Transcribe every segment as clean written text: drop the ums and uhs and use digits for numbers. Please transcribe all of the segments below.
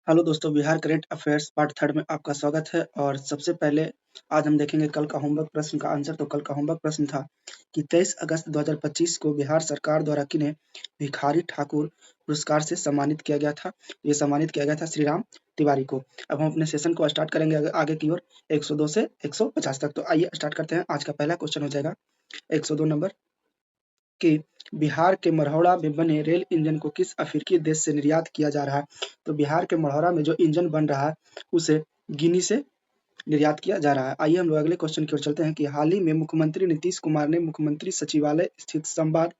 Hello दोस्तों, Bihar current affairs part third में आपका स्वागत है। और सबसे पहले आज हम देखेंगे कल का होमवर्क प्रश्न का आंसर। तो कल का होमवर्क प्रश्न था कि 23 अगस्त 2025 को बिहार सरकार द्वारा किन्हें भिखारी ठाकुर पुरस्कार से सम्मानित किया गया था। ये सम्मानित किया गया था श्री राम तिवारी को। अब हम अपने सेशन को स्टार्ट करेंगे आगे की ओर 102 से 150 तक। तो आइए स्टार्ट करते हैं। आज का पहला क्वेश्चन हो जाएगा 102 नंबर कि बिहार के मढ़ौरा में बने रेल इंजन को किस अफ्रीकी देश से निर्यात किया जा रहा है। तो बिहार के मढ़ौरा में जो इंजन बन रहा है उसे गिनी से निर्यात किया जा रहा है। आइए हम लोग अगले क्वेश्चन की ओर चलते हैं कि हाल ही में मुख्यमंत्री नीतीश कुमार ने मुख्यमंत्री सचिवालय स्थित संवाद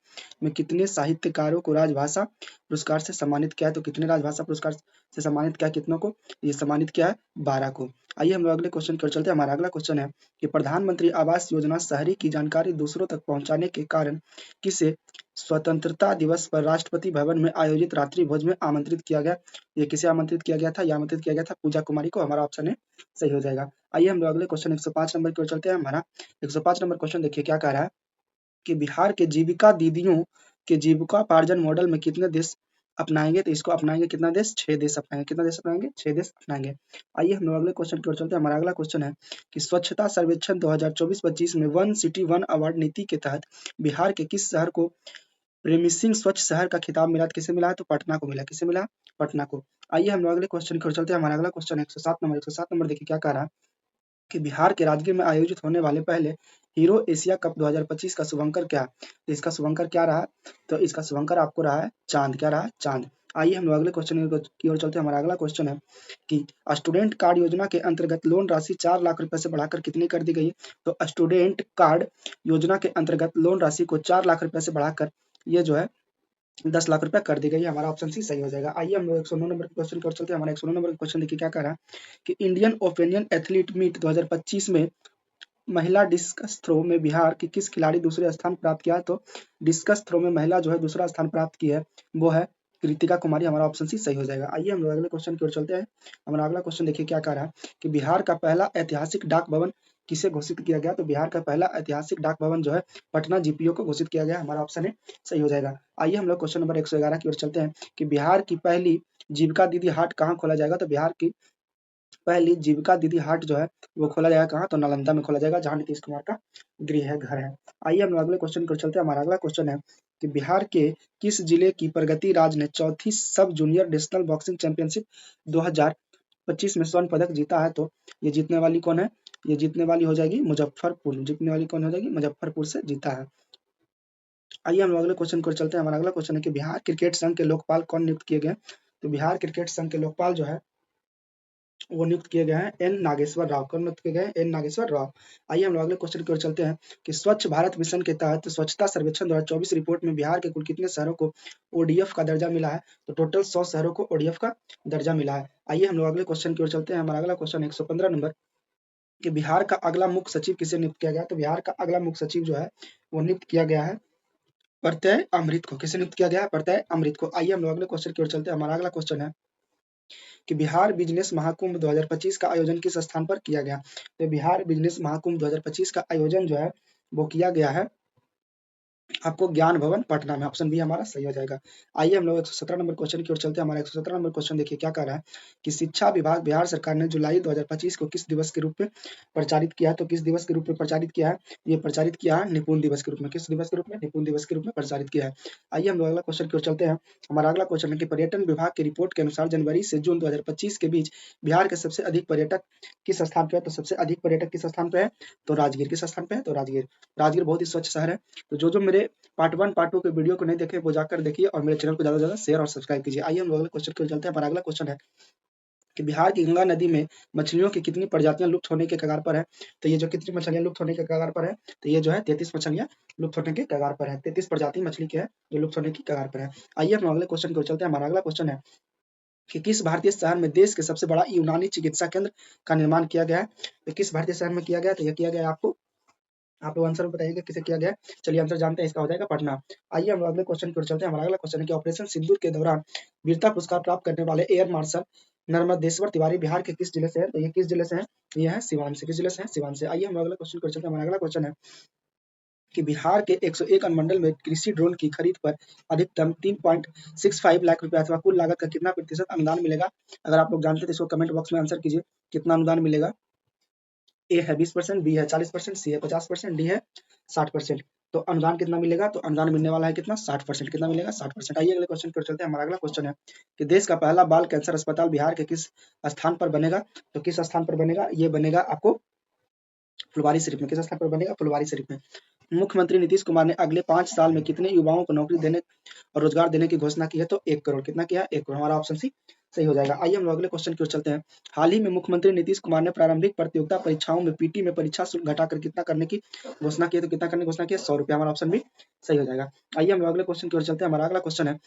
में कितने साहित्यकारों को राजभाषा पुरस्कार से सम्मानित किया है। तो कितने राजभाषा पुरस्कार से सम्मानित किया, कितनों को ये सम्मानित किया है? 12 को। आइए हम लोग अगले क्वेश्चन की ओर चलते हैं। हमारा अगला क्वेश्चन है कि प्रधानमंत्री आवास योजना शहरी की जानकारी दूसरों तक पहुंचाने के कारण किसे स्वतंत्रता दिवस पर राष्ट्रपति भवन में आयोजित रात्रि भोज में आमंत्रित किया गया? ये किसे आमंत्रित किया गया था? ये आमंत्रित किया गया था पूजा कुमारी को। हमारा ऑप्शन है सही हो जाएगा। आइए हम लोग अगले क्वेश्चन 105 नंबर की ओर चलते हैं। हमारा 105 नंबर क्वेश्चन देखिए क्या कह रहा है कि बिहार के जीविका दीदियों के जीविकोपार्जन मॉडल में कितने देश अपनाएंगे। तो इसको अपनाएंगे कितना देश? 6 देश अपनाएंगे। कितना देश अपनाएंगे? 6 देश अपनाएंगे। आइए हम लोग अगले क्वेश्चन की ओर चलते हैं। हमारा अगला क्वेश्चन है कि स्वच्छता सर्वेक्षण 2024-25 में वन सिटी वन अवार्ड नीति के तहत बिहार के किस शहर को प्रीमिसिंग स्वच्छ शहर का खिताब मिला? किसे मिला? तो पटना को मिला। किसे मिला? पटना को। आइए हम लोग अगले क्वेश्चन की ओर चलते हैं। हमारा अगला क्वेश्चन 107 नंबर। 107 नंबर देखिए क्या कह रहा है कि बिहार के राजगीर में आयोजित होने वाले पहले हीरो एशिया कप 2025 का शुभंकर क्या? तो इसका शुभंकर क्या रहा? तो इसका शुभंकर आपको रहा है चांद। क्या रहा है? चांद। आइए हम लोग अगले क्वेश्चन की ओर चलते हैं। हमारा अगला क्वेश्चन है कि स्टूडेंट कार्ड योजना के अंतर्गत लोन राशि 4 लाख रुपए से बढ़ाकर कितनी कर दी गई है? तो स्टूडेंट कार्ड योजना के अंतर्गत लोन राशि को 4 लाख रुपए से बढ़ाकर ये जो है 10 लाख रुपए कर दी गई है। हमारा ऑप्शन सी सही हो जाएगा। आइए हम लोग 109 नंबर के क्वेश्चन की ओर चलते हैं। हमारा 109 नंबर का क्वेश्चन देखिए क्या कह रहा है कि इंडियन ओपिनियन एथलीट मीट 2025 में महिला डिस्कस थ्रो में बिहार की किस खिलाड़ी दूसरे स्थान प्राप्त किया है? तो डिस्कस थ्रो में महिला जो है दूसरा स्थान प्राप्त की है वो है कृतिका कुमारी। हमारा ऑप्शन सी सही हो जाएगा। आइए हम लोग अगले क्वेश्चन की ओर चलते हैं। हमारा अगला क्वेश्चन देखिए क्या कह रहा है कि बिहार का पहला ऐतिहासिक डाक भवन किसे घोषित किया गया? तो बिहार का पहला ऐतिहासिक डाक भवन जो है पटना जीपीओ को घोषित किया गया। हमारा ऑप्शन है सही हो जाएगा। आइए हम लोग क्वेश्चन नंबर 111 की ओर चलते हैं कि बिहार की पहली जीविका दीदी हाट कहाँ खोला जाएगा? तो बिहार की पहली जीविका दीदी हाट जो है वो खोला जाएगा कहाँ? तो नालंदा में खोला जाएगा जहाँ नीतीश कुमार का गृह घर है। आइए हम लोग अगले क्वेश्चन की ओर चलते हैं। हमारा अगला क्वेश्चन है कि बिहार के किस जिले की प्रगति राज ने चौथी सब जूनियर नेशनल बॉक्सिंग चैंपियनशिप 2025 में स्वर्ण पदक जीता है? तो ये जीतने वाली कौन है? ये जीतने वाली हो जाएगी मुजफ्फरपुर। जीतने वाली कौन हो जाएगी? मुजफ्फरपुर से जीता है। आइए हम लोग अगले क्वेश्चन की ओर चलते हैं। हमारा अगला क्वेश्चन है कि बिहार क्रिकेट संघ के लोकपाल कौन नियुक्त किए गए? तो बिहार क्रिकेट संघ के लोकपाल जो है वो नियुक्त किए गए हैं एन नागेश्वर राव। कौन नियुक्त किए गए हैं? एन नागेश्वर राव। आइए हम लोग अगले क्वेश्चन की ओर चलते हैं कि स्वच्छ भारत मिशन के तहत स्वच्छता सर्वेक्षण 2024 रिपोर्ट में बिहार के कुल कितने शहरों को ओडीएफ का दर्जा मिला है? तो टोटल 100 शहरों को ओडीएफ का दर्जा मिला है। आइए हम लोग अगले क्वेश्चन की ओर चलते हैं। हमारा अगला क्वेश्चन 115 नंबर कि बिहार का अगला मुख्य सचिव किसे नियुक्त किया गया? तो बिहार का अगला मुख्य सचिव जो है वो नियुक्त किया गया है प्रत्यय अमृत को। किसे नियुक्त किया गया है? प्रत्यय अमृत को। आइए हम लोग अगले क्वेश्चन की ओर चलते हैं। हमारा अगला क्वेश्चन है कि बिहार बिजनेस महाकुंभ 2025 का आयोजन किस स्थान पर किया गया? तो बिहार बिजनेस महाकुंभ 2025 का आयोजन जो है वो किया गया है आपको ज्ञान भवन पटना में। ऑप्शन बी हमारा सही हो जाएगा। आइए हम लोग 117 नंबर क्वेश्चन की ओर चलते हैं। हमारा 117 नंबर क्वेश्चन देखिए क्या कह रहा है कि शिक्षा विभाग बिहार सरकार ने जुलाई 2025 को किस दिवस के रूप में प्रचारित किया है? तो किस दिवस के रूप में प्रचारित किया है? ये प्रचारित किया है निपुण दिवस के रूप में। किस दिवस के रूप में? निपुण दिवस के रूप में प्रचारित किया है। आइए हम लोग अगला क्वेश्चन की ओर चलते हैं। हमारा अगला क्वेश्चन है कि पर्यटन विभाग की रिपोर्ट के अनुसार जनवरी से जून 2025 के बीच बिहार के सबसे अधिक पर्यटक किस स्थान पे है? तो सबसे अधिक पर्यटक किस स्थान पे है? तो राजगीर। किस स्थान पे है? तो राजगीर। राजगीर बहुत ही स्वच्छ शहर है। तो जो मेरे पार्ट 1 पार्ट 2 के वीडियो को नहीं देखे वो जाकर देखिए और मेरे चैनल को ज़्यादा से ज़्यादा शेयर और सब्सक्राइब कीजिए। आइए हम अगले क्वेश्चन की ओर चलते हैं। हमारा अगला क्वेश्चन है कि बिहार की गंगा नदी में मछलियों की कितनी प्रजातियां लुप्त होने के कगार पर है? तो ये जो कितनी मछलियां लुप्त होने के कगार पर है? तो ये जो है 33 मछलियां लुप्त होने के कगार पर है। 33 प्रजाति मछली की है जो लुप्त होने की कगार पर है। आइए हम अगले क्वेश्चन की ओर चलते हैं। हमारा अगला क्वेश्चन है कि किस भारतीय शहर में देश के सबसे बड़ा यूनानी चिकित्सा केंद्र का निर्माण किया गया है? तो किस भारतीय शहर में किया गया? तो यह किया गया आपको आप लोग आंसर बताइएगा किसे किया गया है। चलिए आंसर जानते हैं, इसका हो जाएगा पटना। आइए हम अगले क्वेश्चन की ओर चलते हैं। हमारा अगला क्वेश्चन है कि ऑपरेशन सिंदूर के दौरान वीरता पुरस्कार प्राप्त करने वाले एयर मार्शल नर्मदेश्वर तिवारी बिहार के किस जिले से है? तो ये किस जिले से है? ये है सिवान से। किस जिले से है? सिवान से। आइए हम अगला क्वेश्चन की ओर चलते हैं। हमारा अगला क्वेश्चन है कि बिहार के 101 अनुमंडल में कृषि ड्रोन की खरीद पर अधिकतम 3.65 लाख रुपए अथवा कुल लागत का कितना प्रतिशत अनुदान मिलेगा? अगर आप लोग जानते हैं तो इसको कमेंट बॉक्स में आंसर कीजिए, कितना अनुदान मिलेगा? ए है 20%, बी है 40%, सी है 50%, डी है 60%। तो अनुदान कितना मिलेगा? तो अनुदान मिलने वाला है कितना? 60%। कितना मिलेगा? 60%। आइए अगले क्वेश्चन की ओर चलते हैं। हमारा अगला क्वेश्चन है कि देश का पहला बाल कैंसर अस्पताल बिहार के किस स्थान पर बनेगा? तो किस स्थान पर बनेगा? ये बनेगा आपको फुलवारी शरीफ में। किस स्थान पर बनेगा? फुलवारी शरीफ में। मुख्यमंत्री नीतीश कुमार ने अगले 5 साल में कितने युवाओं को नौकरी देने और रोजगार देने की घोषणा की है? तो 1 करोड़। कितना किया? 1 करोड़। हमारा ऑप्शन सी सही हो जाएगा। आइए हम लोग अगले क्वेश्चन की ओर चलते हैं। हाल ही में मुख्यमंत्री नीतीश कुमार ने प्रारंभिक प्रतियोगिता परीक्षाओं में पीटी में परीक्षा शुल्क घटाकर कितना करने की घोषणा की है? तो कितना करने की घोषणा की है? 100 रुपया। हमारा ऑप्शन भी सही हो जाएगा। आइए हम लोग अगले क्वेश्चन की ओर चलते हैं। हमारा अगला क्वेश्चन है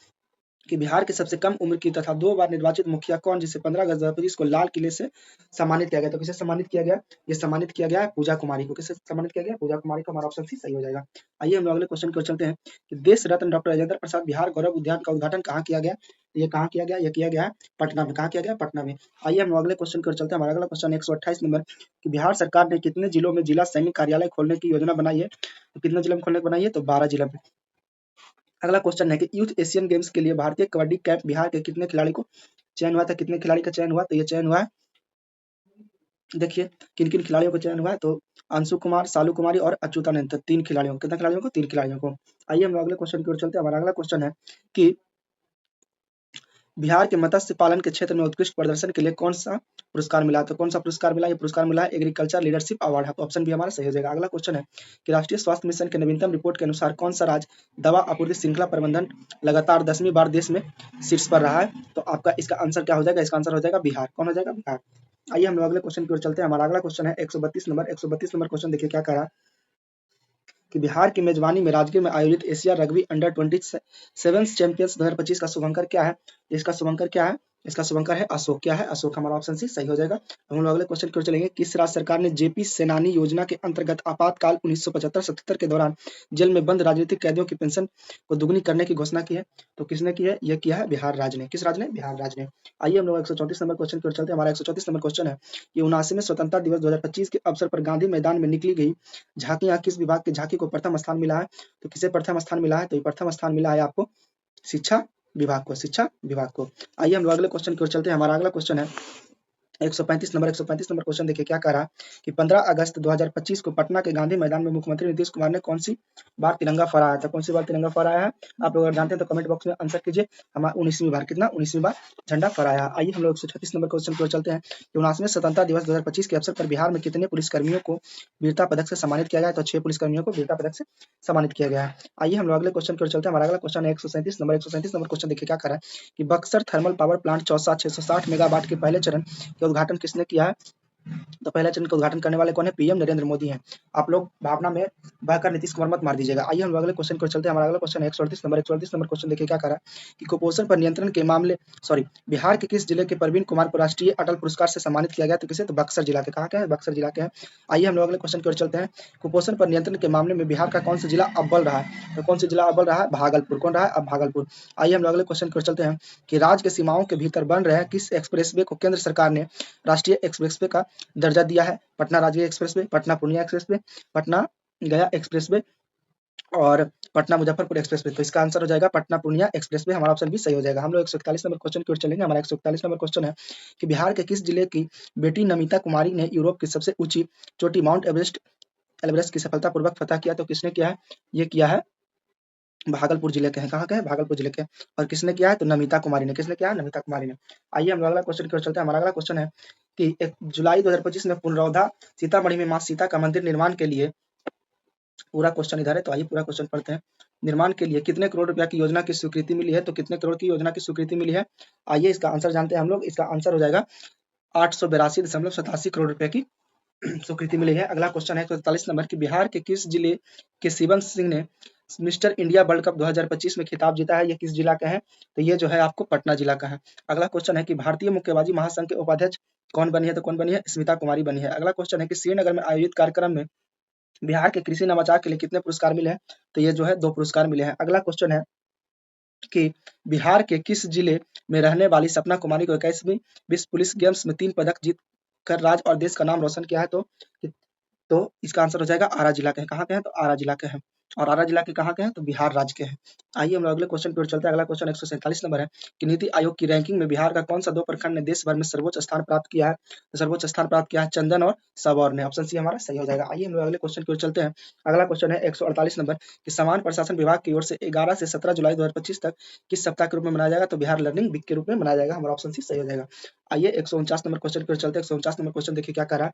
कि बिहार के सबसे कम उम्र की तथा 2 बार निर्वाचित मुखिया कौन, जिसे 15 अगस्त 2025 को लाल किले से सम्मानित किया गया? तो किसे सम्मानित किया गया? ये सम्मानित किया गया है पूजा कुमारी को। किसे सम्मानित किया गया? पूजा कुमारी को। हमारा ऑप्शन सी सही हो जाएगा। आइए हम लोग अगले क्वेश्चन की ओर चलते हैं कि देश रत्न डॉक्टर राजेंद्र प्रसाद बिहार गौरव उद्यान का उद्घाटन कहाँ किया गया? तो ये कहाँ किया गया? ये किया गया है पटना में। कहाँ किया गया? पटना में। आइए हम लोग अगले क्वेश्चन की ओर चलते हैं। हमारा अगला क्वेश्चन 128 नंबर कि बिहार सरकार ने कितने जिलों में जिला सैनिक कार्यालय खोलने की योजना बनाई है? तो कितने जिलों में खोलने की बनाई है? तो 12 जिलों में। अगला क्वेश्चन है कि यूथ एशियन गेम्स के लिए भारतीय कबड्डी कैंप बिहार के कितने खिलाड़ी को चयन हुआ था? कितने खिलाड़ी का चयन हुआ? तो ये चयन हुआ है, देखिए किन किन खिलाड़ियों का चयन हुआ है। तो अंशु कुमार, सालू कुमारी और अच्युतानंद। तो 3 खिलाड़ियों को। कितने खिलाड़ियों को? 3 खिलाड़ियों को। आइए हम लोग अगले क्वेश्चन की ओर चलते हैं। हमारा अगला क्वेश्चन है कि बिहार के मत्स्य पालन के क्षेत्र में उत्कृष्ट प्रदर्शन के लिए कौन सा पुरस्कार मिला? तो कौन सा पुरस्कार मिला? ये पुरस्कार मिला है एग्रीकल्चर लीडरशिप अवार्ड। तो ऑप्शन भी हमारा सही हो जाएगा। अगला क्वेश्चन है कि राष्ट्रीय स्वास्थ्य मिशन के नवीनतम रिपोर्ट के अनुसार कौन सा राज्य दवा आपूर्ति श्रृंखला प्रबंधन लगातार 10वीं बार देश में शीर्ष पर रहा है? तो आपका इसका आंसर क्या हो जाएगा? इसका आंसर हो जाएगा बिहार। कौन हो जाएगा? बिहार। आइए हम लोग अगले क्वेश्चन की ओर चलते हैं। हमारा अगला क्वेश्चन है 132 नंबर। 132 नंबर क्वेश्चन देखिए क्या कह रहा है कि बिहार की मेजबानी में राजगीर में आयोजित एशिया रग्बी अंडर 27 चैंपियंस 2025 का शुभंकर क्या है? इसका शुभंकर क्या है? इसका शुभंकर है अशोक। क्या है? अशोक। हमारा ऑप्शन सी सही हो जाएगा। हम लोग अगले क्वेश्चन की ओर चलेंगे। किस राज्य सरकार ने जेपी सेनानी योजना के अंतर्गत आपातकाल 1975-77 के दौरान जेल में बंद राजनीतिक कैदियों की पेंशन को दुगनी करने की घोषणा की है? तो किसने की है? यह किया है बिहार राज्य ने। किस राज्य ने? बिहार राज्य ने। आइए हम लोग 134 नंबर क्वेश्चन की ओर चलते हैं। हमारा 134 नंबर क्वेश्चन है कि 79वें स्वतंत्रता दिवस 2025 के अवसर पर गांधी मैदान में निकली गई झांकियां किस विभाग की झांकी को प्रथम स्थान मिला है? तो किसे प्रथम स्थान मिला है? तो ये प्रथम स्थान मिला है आपको शिक्षा विभाग को। शिक्षा विभाग को। आइए हम लोग अगले क्वेश्चन की ओर चलते हैं। हमारा अगला क्वेश्चन है 135 नंबर क्वेश्चन देखिए क्या कह रहा है कि 15 अगस्त 2025 को पटना के गांधी मैदान में मुख्यमंत्री नीतीश कुमार ने कौन सी बार तिरंगा फहराया था? कौन सी बार तिरंगा फहराया है? आप लोग अगर जानते हैं तो कमेंट बॉक्स में आंसर कीजिए। हमारा 19वीं बार। कितना? 19वीं बार झंडा फहराया। आइए हम लोग 136 नंबर क्वेश्चन की ओर चलते हैं। 79वें स्वतंत्रता दिवस 2025 के अवसर पर बिहार में कितने पुलिसकर्मियों को वीरता पदक से सम्मानित किया गया? तो 6 पुलिसकर्मियों को वीरता पदक से सम्मानित किया गया है। आइए हम लोग अगले क्वेश्चन की ओर चलते हैं। हमारा अगला क्वेश्चन है 137 नंबर। 137 नंबर क्वेश्चन देखिए क्या कर रहा है कि Buxar thermal power plant Chausa 660 megawatt के पहले चरण के उद्घाटन किसने किया है? तो पहला चरण का उद्घाटन करने वाले कौन है? पीएम नरेंद्र मोदी हैं। आप लोग भावना में बहकर नीतीश कुमार मत मार दीजिएगा। आइए हम अगले क्वेश्चन को चलते हैं। हमारा अगला क्वेश्चन है 138 नंबर। 138 नंबर क्वेश्चन देखिए क्या कह रहा है कि कुपोषण पर नियंत्रण के मामले बिहार के किस जिले के प्रवीण कुमार को राष्ट्रीय अटल पुरस्कार से सम्मानित किया गया? तो किसे? तो बक्सर जिला के। कहाँ के हैं? बक्सर जिला के हैं। आइए हम लोग अगले क्वेश्चन की ओर चलते हैं। कुपोषण पर नियंत्रण के मामले में बिहार का कौन सा जिला अव्वल रहा है? तो कौन सा जिला अव्वल रहा है? भागलपुर। कौन रहा है? अब भागलपुर। आइए हम लोग अगले क्वेश्चन की ओर चलते हैं कि राज्य के सीमाओं के भीतर बन रहे किस एक्सप्रेसवे को केंद्र सरकार ने राष्ट्रीय एक्सप्रेसवे का दर्जा दिया है? पटना राजगीर एक्सप्रेसवे, पटना पूर्णिया एक्सप्रेसवे, पटना गया एक्सप्रेसवे और पटना मुजफ्फरपुर एक्सप्रेसवे। तो इसका आंसर हो जाएगा पटना पूर्णिया एक्सप्रेसवे। हमारा ऑप्शन भी सही हो जाएगा। हम लोग 141 नंबर क्वेश्चन की ओर चलेंगे। हमारा 141 नंबर क्वेश्चन है कि बिहार के किस जिले की बेटी नमिता कुमारी ने यूरोप की सबसे ऊंची चोटी माउंट एवरेस्ट की सफलतापूर्वक फतह किया? तो किसने किया है? ये किया है भागलपुर जिले के हैं। कहाँ के हैं? भागलपुर जिले के। और किसने किया है? तो नमिता कुमारी ने। किसने किया है? नमिता कुमारी ने। आइए हम अगला क्वेश्चन की ओर चलते हैं। हमारा अगला क्वेश्चन है कि 1 जुलाई 2025 में पुनरौधा सीतामढ़ी में मां सीता का मंदिर निर्माण के लिए, पूरा क्वेश्चन इधर है तो आइए पूरा क्वेश्चन पढ़ते हैं। निर्माण के लिए कितने करोड़ रुपया की योजना की स्वीकृति मिली है? तो कितने करोड़ की योजना की स्वीकृति मिली है? आइए इसका आंसर जानते हैं हम लोग। इसका आंसर हो जाएगा 882.87 करोड़ रुपए की स्वीकृति मिली है। अगला क्वेश्चन है 143 नंबर की बिहार के किस जिले के शिवम सिंह ने मिस्टर इंडिया वर्ल्ड कप 2025 में खिताब जीता है? ये किस जिला का है? तो ये जो है आपको पटना जिला का है। अगला क्वेश्चन है कि भारतीय मुक्केबाजी महासंघ के उपाध्यक्ष कौन बनी है? तो कौन बनी है? स्मिता कुमारी बनी है। अगला क्वेश्चन है कि श्रीनगर में आयोजित कार्यक्रम में बिहार के कृषि नवाचार के लिए कितने पुरस्कार मिले हैं? तो ये जो है 2 पुरस्कार मिले हैं। अगला क्वेश्चन है कि बिहार के किस जिले में रहने वाली सपना कुमारी को 21वीं विश्व पुलिस गेम्स में 3 पदक जीत कर राज्य और देश का नाम रोशन किया है? तो तो इसका आंसर हो जाएगा आरा जिला के हैं। कहाँ के हैं? तो आरा जिला के हैं। और आरा जिला के कहाँ के हैं? तो बिहार राज्य के हैं। आइए हम लोग अगले क्वेश्चन की ओर चलते हैं। अगला क्वेश्चन 147 नंबर है कि नीति आयोग की रैंकिंग में बिहार का कौन-सा 2 प्रखंड ने देश भर में सर्वोच्च स्थान प्राप्त किया है? तो सर्वोच्च स्थान प्राप्त किया है चंदन और सबौर ने। ऑप्शन सी हमारा सही हो जाएगा। आइए हम लोग अगले क्वेश्चन की ओर चलते हैं। अगला क्वेश्चन है 148 नंबर कि सामान्य प्रशासन विभाग की ओर से 11 से 17 जुलाई 2025 तक किस सप्ताह के रूप में मनाया जाएगा? तो बिहार लर्निंग वीक के रूप में मनाया जाएगा। हमारा ऑप्शन सी सही हो जाएगा। आइए 149 नंबर क्वेश्चन की ओर चलते हैं। 149 नंबर क्वेश्चन देखिए क्या कह रहा है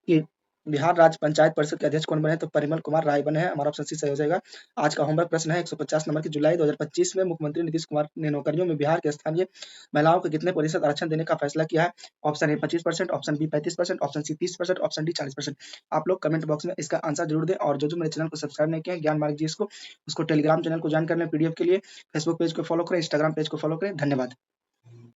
कि बिहार राज्य पंचायत परिषद के अध्यक्ष कौन बने हैं? तो परिमल कुमार राय बने हैं। हमारा ऑप्शन सी सही हो जाएगा। आज का होमवर्क प्रश्न है 150 नंबर की जुलाई 2025 में मुख्यमंत्री नीतीश कुमार ने नौकरियों में बिहार के स्थानीय महिलाओं को कितने प्रतिशत आरक्षण देने का फैसला किया है? Option A 25%, option B 35%, option C 30%, option D 40%। आप लोग कमेंट बॉक्स में इसका आंसर जरूर दें और जो मेरे चैनल को सब्सक्राइब नहीं किया है ज्ञान मार्ग जी उसको टेलीग्राम चैनल को ज्वाइन कर लें पीडीएफ के लिए, फेसबुक पेज को फॉलो करें, इंस्टाग्राम पेज को फॉलो करें। धन्यवाद।